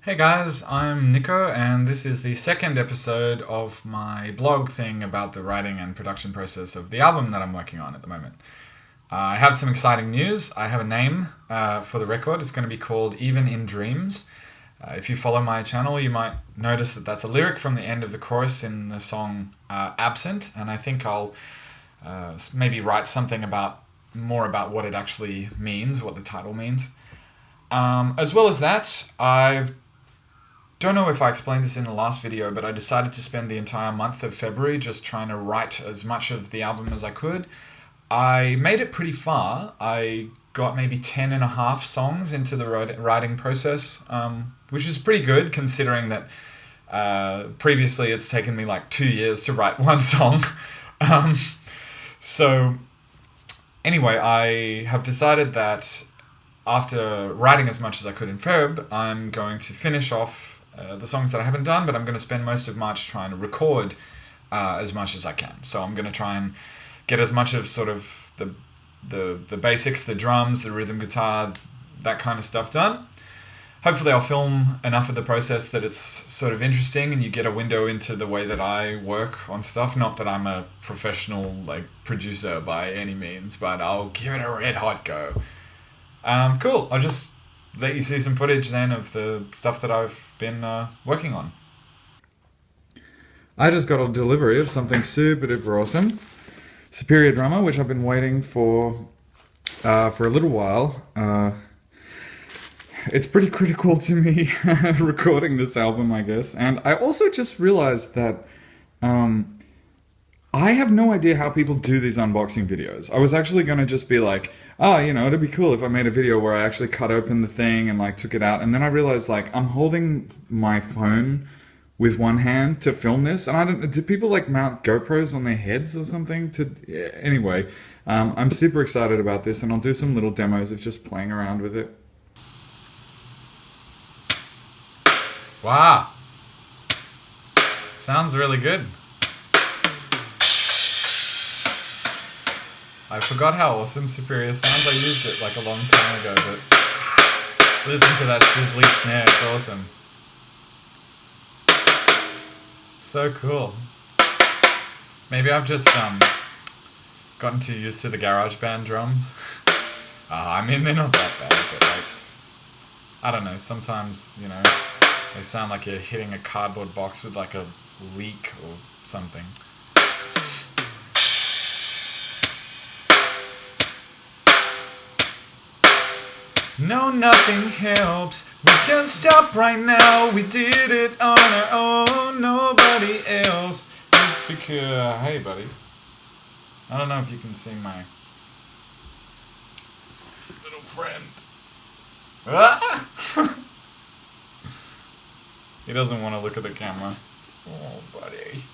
Hey guys, I'm Niko, and this is the second episode of my blog thing about the writing and production process of the album that I'm working on at the moment. I have some exciting news. I have a name for the record. It's going to be called Even in Dreams. If you follow my channel, you might notice that that's a lyric from the end of the chorus in the song Absent, and I think I'll maybe write something more about what it actually means, what the title means. As well as that, I don't know if I explained this in the last video, but I decided to spend the entire month of February just trying to write as much of the album as I could. I made it pretty far. I got maybe 10 and a half songs into the writing process, which is pretty good considering that previously it's taken me like 2 years to write one song. So anyway, I have decided that after writing as much as I could in Feb, I'm going to finish off the songs that I haven't done, but I'm going to spend most of March trying to record as much as I can. So I'm going to try and get as much of sort of the basics, the drums, the rhythm guitar, that kind of stuff done. Hopefully I'll film enough of the process that it's sort of interesting and you get a window into the way that I work on stuff. Not that I'm a professional producer by any means, but I'll give it a red hot go. Cool. I'll just let you see some footage then of the stuff that I've been working on. I just got a delivery of something super duper awesome. Superior drummer, which I've been waiting for a little while. It's pretty critical to me recording this album, I guess. And I also just realized that I have no idea how people do these unboxing videos. I was actually going to just be like, it'd be cool if I made a video where I actually cut open the thing and took it out. And then I realized I'm holding my phone with one hand to film this. And I don't, do people mount GoPros on their heads or something? Anyway, I'm super excited about this and I'll do some little demos of just playing around with it. Wow. Sounds really good. I forgot how awesome Superior sounds. I used it a long time ago, but listen to that sizzly snare, it's awesome. So cool. Maybe I've just gotten too used to the GarageBand drums. They're not that bad, but I don't know, sometimes, they sound like you're hitting a cardboard box with a leak or something. No, nothing helps. We can't stop right now. We did it on our own. Nobody else. It's because... Hey, buddy. I don't know if you can see my little friend. Ah! He doesn't want to look at the camera. Oh, buddy.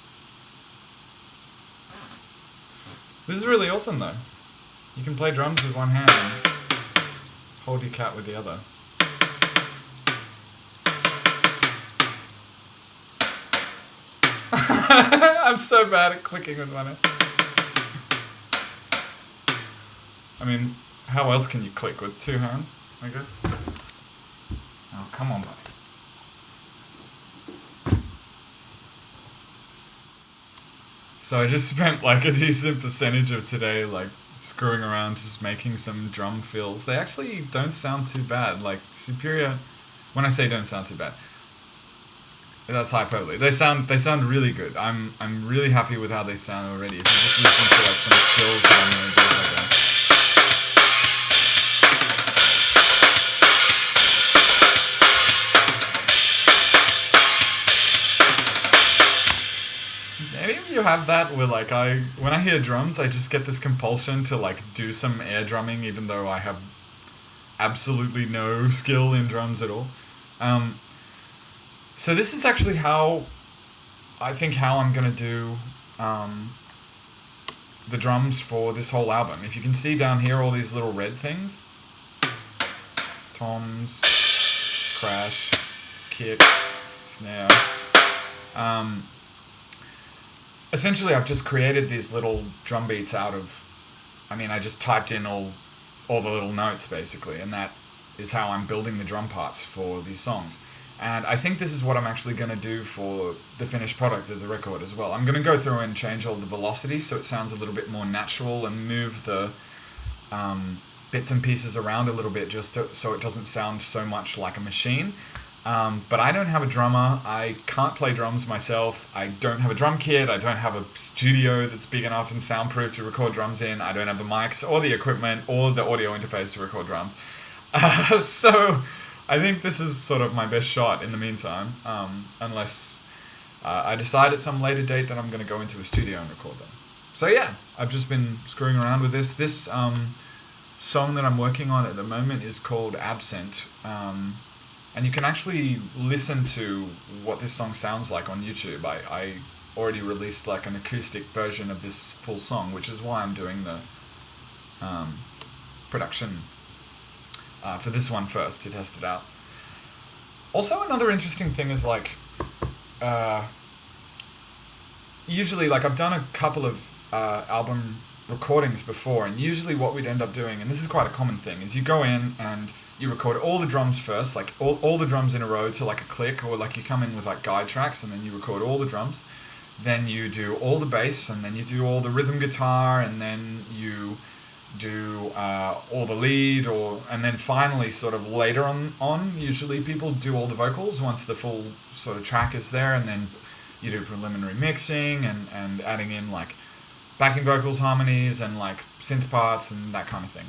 This is really awesome, though. You can play drums with one hand and hold your cat with the other. I'm so bad at clicking with one hand. How else can you click with two hands, I guess? Oh, come on, buddy. So I just spent a decent percentage of today screwing around just making some drum fills. They actually don't sound too bad. Superior, when I say don't sound too bad, that's hyperbole. They sound really good. I'm really happy with how they sound already. If you just listen to some fills that I'm gonna do you have that where when I hear drums I just get this compulsion to do some air drumming even though I have absolutely no skill in drums at all. So this is actually how I'm gonna do the drums for this whole album. If you can see down here all these little red things, toms, crash, kick, snare, essentially, I've just created these little drum beats out of... I just typed in all the little notes, basically, and that is how I'm building the drum parts for these songs. And I think this is what I'm actually going to do for the finished product of the record as well. I'm going to go through and change all the velocity so it sounds a little bit more natural and move the bits and pieces around a little bit so it doesn't sound so much like a machine. But I don't have a drummer. I can't play drums myself. I don't have a drum kit. I don't have a studio that's big enough and soundproof to record drums in. I don't have the mics or the equipment or the audio interface to record drums. So I think this is sort of my best shot in the meantime, unless I decide at some later date that I'm going to go into a studio and record them. So yeah, I've just been screwing around with this. This song that I'm working on at the moment is called Absent. And you can actually listen to what this song sounds like on YouTube. I already released like an acoustic version of this full song, which is why I'm doing the production for this one first to test it out. Also, another interesting thing is like, usually like I've done a couple of album recordings before, and usually what we'd end up doing, and this is quite a common thing, is you go in and you record all the drums first, like all the drums in a row to like a click, or like you come in with like guide tracks and then you record all the drums, then you do all the bass, and then you do all the rhythm guitar, and then you do all the lead, and then finally sort of later on usually people do all the vocals once the full sort of track is there, and then you do preliminary mixing and adding in like backing vocals, harmonies, and like synth parts and that kind of thing.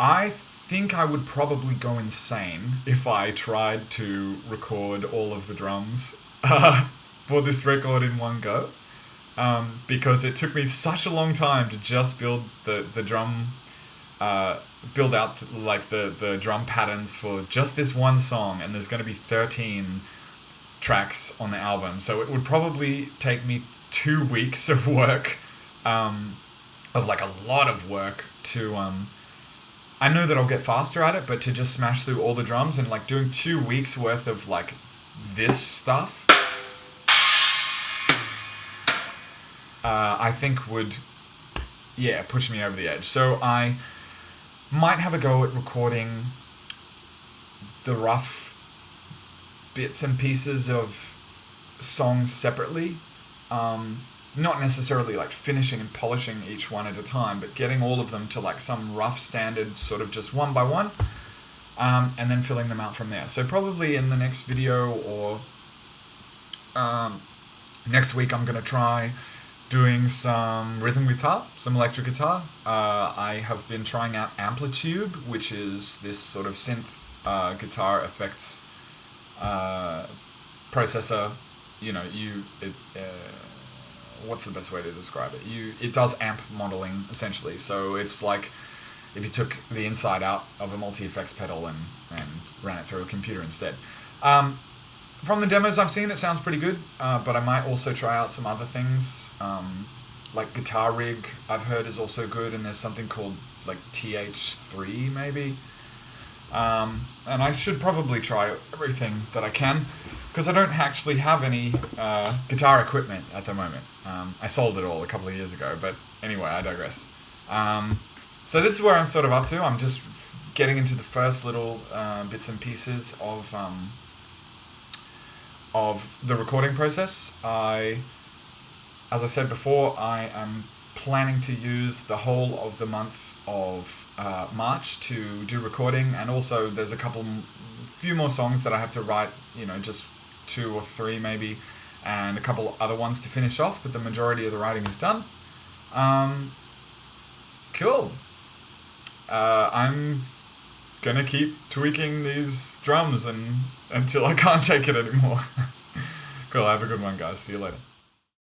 I think I would probably go insane if I tried to record all of the drums for this record in one go, because it took me such a long time to just build the drum, build out like the drum patterns for just this one song, and there's going to be 13 tracks on the album, so it would probably take me 2 weeks of work, of like a lot of work to I know that I'll get faster at it, but to just smash through all the drums and like doing 2 weeks worth of like this stuff, I think would, yeah, push me over the edge. So I might have a go at recording the rough bits and pieces of songs separately. Not necessarily like finishing and polishing each one at a time, but getting all of them to like some rough standard, sort of just one by one, and then filling them out from there. So probably in the next video or next week I'm going to try doing some rhythm guitar, some electric guitar. I have been trying out Amplitude, which is this sort of synth guitar effects processor. You know, what's the best way to describe it? It does amp modeling essentially. So it's like if you took the inside out of a multi-effects pedal and ran it through a computer instead. From the demos I've seen, it sounds pretty good, but I might also try out some other things. Like Guitar Rig, I've heard is also good, and there's something called like TH3 maybe. And I should probably try everything that I can, because I don't actually have any guitar equipment at the moment. I sold it all a couple of years ago, but anyway, I digress. So this is where I'm sort of up to. I'm just getting into the first little bits and pieces of the recording process. As I said before, I am planning to use the whole of the month of March to do recording, and also there's a few more songs that I have to write, just 2 or 3 maybe, and a couple other ones to finish off, but the majority of the writing is done. Cool. I'm gonna keep tweaking these drums until I can't take it anymore. Cool, have a good one, guys. See you later.